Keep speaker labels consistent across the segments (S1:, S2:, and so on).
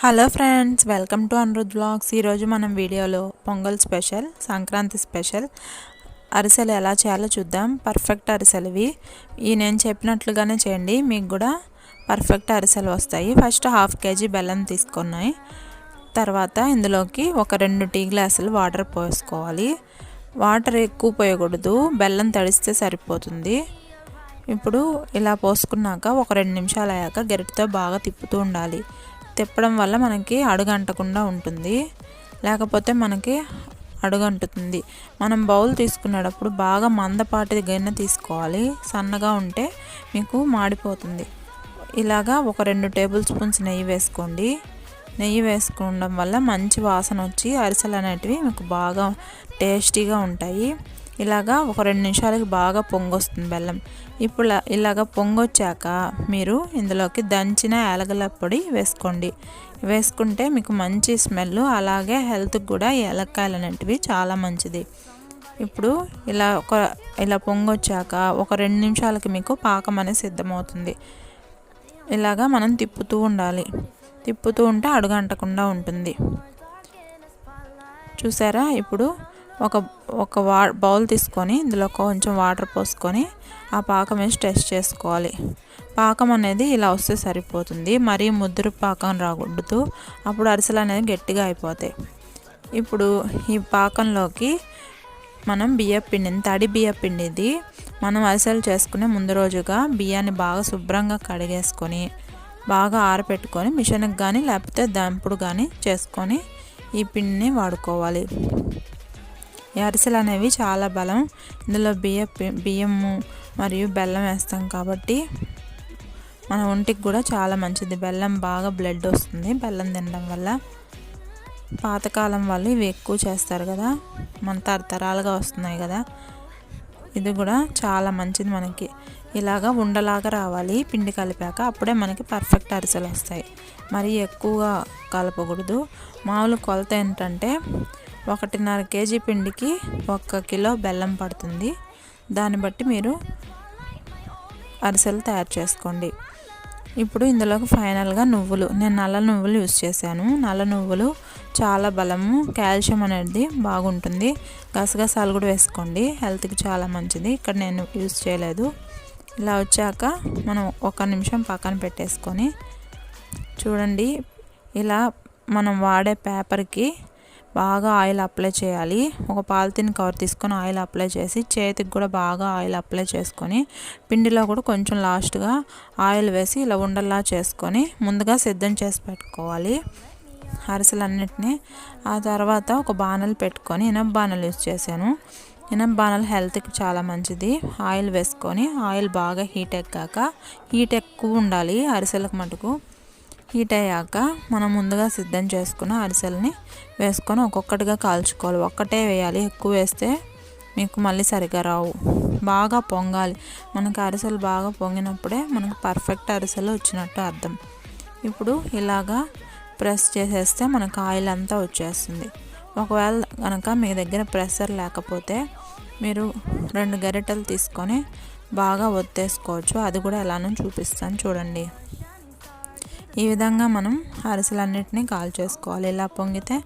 S1: Hello friends, welcome to andhra vlogs. ఈరోజు మనం వీడియోలో పొంగల్ స్పెషల్, సంక్రాంతి స్పెషల్ అరిసెలు ఎలా చేయాలో చూద్దాం. పర్ఫెక్ట్ అరిసెలువి నేను చెప్పినట్లుగానే చేయండి, మీకు కూడా పర్ఫెక్ట్ అరిసెలు వస్తాయి. ఫస్ట్ 1/2 kg బెల్లం తీసుకున్నాయి. తర్వాత ఇందులోకి ఒక 2 టీ గ్లాసులు వాటర్ పోసుకోవాలి. వాటర్ ఎక్కువ పోయకూడదు, బెల్లం తడిస్తే సరిపోతుంది. ఇప్పుడు ఇలా పోసుకున్నాక ఒక 2 నిమిషాలు అయ్యాక గరిటెతో బాగా తిప్పుతూ ఉండాలి. తిప్పడం వల్ల మనకి అడుగంటకుండా ఉంటుంది, లేకపోతే మనకి అడుగంటుతుంది. మనం బౌల్ తీసుకునేటప్పుడు బాగా మందపాటి గిన్నె తీసుకోవాలి, సన్నగా ఉంటే మీకు మాడిపోతుంది. ఇలాగా ఒక 2 టేబుల్ స్పూన్స్ నెయ్యి వేసుకోండి. నెయ్యి వేసుకోవడం వల్ల మంచి వాసన వచ్చి అరిసెలు అనేటివి మీకు బాగా టేస్టీగా ఉంటాయి. ఇలాగా ఒక 2 నిమిషాలకి బాగా పొంగొస్తుంది బెల్లం. ఇప్పుడు ఇలాగ పొంగొచ్చాక మీరు ఇందులోకి దంచిన యాలకుల పొడి వేసుకోండి. వేసుకుంటే మీకు మంచి స్మెల్, అలాగే హెల్త్కి కూడా యాలక్కాయలు అనేటివి చాలా మంచిది. ఇప్పుడు ఇలా పొంగొచ్చాక ఒక 2 నిమిషాలకి మీకు పాకం అనేది సిద్ధమవుతుంది. ఇలాగా మనం తిప్పుతూ ఉండాలి. తిప్పుతూ ఉంటే అడుగంటకుండా ఉంటుంది. చూసారా? ఇప్పుడు ఒక బౌల్ తీసుకొని ఇందులో కొంచెం వాటర్ పోసుకొని ఆ పాకం వేసి టెస్ట్ చేసుకోవాలి. పాకం అనేది ఇలా వస్తే సరిపోతుంది, మరీ ముద్దురు పాకం రాకూడదు, అప్పుడు అరిసెలు అనేది గట్టిగా అయిపోతాయి. ఇప్పుడు ఈ పాకంలోకి మనం బియ్యపిండిని, తడి బియ్యపిండి ఇది, మనం అరిసెలు చేసుకునే ముందు రోజుగా బియ్యాన్ని బాగా శుభ్రంగా కడిగేసుకొని బాగా ఆరబెట్టుకొని మిషన్కి కానీ లేకపోతే దంపుడు కానీ చేసుకొని ఈ పిండిని వాడుకోవాలి. ఈ అరిసెలు అనేవి చాలా బలం. ఇందులో బియ్యము మరియు బెల్లం వేస్తాం కాబట్టి మన ఒంటికి కూడా చాలా మంచిది. బెల్లం బాగా బ్లడ్ వస్తుంది బెల్లం తినడం వల్ల. పాతకాలం వాళ్ళు ఇవి ఎక్కువ చేస్తారు కదా, మన తరతరాలుగా వస్తున్నాయి కదా. ఇది కూడా చాలా మంచిది మనకి. ఇలాగా ఉండలాగా రావాలి పిండి కలిపాక, అప్పుడే మనకి పర్ఫెక్ట్ అరిసెలు వస్తాయి. మరి ఎక్కువగా కలపకూడదు. మామూలు కొలత ఏంటంటే 1.5 kg పిండికి 1 కిలో బెల్లం పడుతుంది. దాన్ని బట్టి మీరు అరిసెలు తయారు చేసుకోండి. ఇప్పుడు ఇందులోకి ఫైనల్గా నువ్వులు, నేను నల్ల నువ్వులు యూస్ చేశాను. నల్ల నువ్వులు చాలా బలము, కాల్షియం అనేది బాగుంటుంది. గసగసాలు కూడా వేసుకోండి, హెల్త్కి చాలా మంచిది. ఇక్కడ నేను యూస్ చేయలేదు. ఇలా వచ్చాక మనం 1 నిమిషం పక్కన పెట్టేసుకొని చూడండి, ఇలా మనం వాడే పేపర్కి బాగా ఆయిల్ అప్లై చేయాలి. ఒక పాలిథిన్ కవర్ తీసుకొని ఆయిల్ అప్లై చేసి చేతికి కూడా బాగా ఆయిల్ అప్లై చేసుకొని పిండిలో కూడా కొంచెం లాస్ట్గా ఆయిల్ వేసి ఇలా ఉండల్లా చేసుకొని ముందుగా సిద్ధం చేసి పెట్టుకోవాలి అరిసెలన్నిటినీ. ఆ తర్వాత ఒక బాణలు పెట్టుకొని, ఇనప బాణలు యూస్ చేశాను. ఇనప బాణలు హెల్త్కి చాలా మంచిది. ఆయిల్ వేసుకొని ఆయిల్ బాగా హీట్ ఎక్కాక, హీట్ ఎక్కువ ఉండాలి అరిసెలకు మటుకు. హీట్ అయ్యాక మనం ముందుగా సిద్ధం చేసుకున్న అరిసెలని వేసుకొని ఒక్కొక్కటిగా కాల్చుకోవాలి. ఒక్కటే వేయాలి, ఎక్కువ వేస్తే మీకు మళ్ళీ సరిగా రావు. బాగా పొంగాలి. మనకు అరిసెలు బాగా పొంగినప్పుడే మనకు పర్ఫెక్ట్ అరిసెలు వచ్చినట్టు అర్థం. ఇప్పుడు ఇలాగా ప్రెస్ చేసేస్తే మనకు ఆయిల్ అంతా వచ్చేస్తుంది. ఒకవేళ కనుక మీ దగ్గర ప్రెషర్ లేకపోతే మీరు 2 గరిటెలు తీసుకొని బాగా ఒత్తేసుకోవచ్చు. అది కూడా ఎలానో చూపిస్తాను చూడండి. ఈ విధంగా మనం అరిసెలన్నిటినీ కాల్ చేసుకోవాలి. ఇలా పొంగితే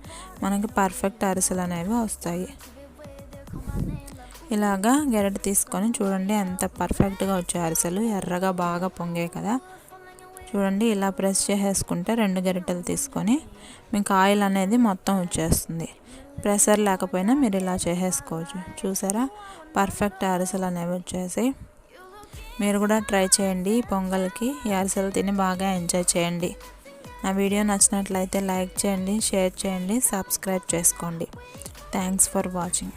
S1: మనకి పర్ఫెక్ట్ అరిసెలు అనేవి వస్తాయి. ఇలాగా గరిటె తీసుకొని చూడండి ఎంత పర్ఫెక్ట్గా వచ్చాయి అరిసెలు. ఎర్రగా బాగా పొంగాయి కదా. చూడండి, ఇలా ప్రెస్ చేసేసుకుంటే 2 గరిటెలు తీసుకొని మీకు ఆయిల్ అనేది మొత్తం వచ్చేస్తుంది. ప్రెషర్ లేకపోయినా మీరు ఇలా చేసేసుకోవచ్చు. చూసారా, పర్ఫెక్ట్ అరిసెలు అనేవి వచ్చేసి. మీరు కూడా ట్రై చేయండి. పొంగల్కి ఈ అరిసెలు తిని బాగా ఎంజాయ్ చేయండి. నా వీడియో నచ్చినట్లయితే లైక్ చేయండి, షేర్ చేయండి, సబ్స్క్రైబ్ చేసుకోండి. Thanks for watching.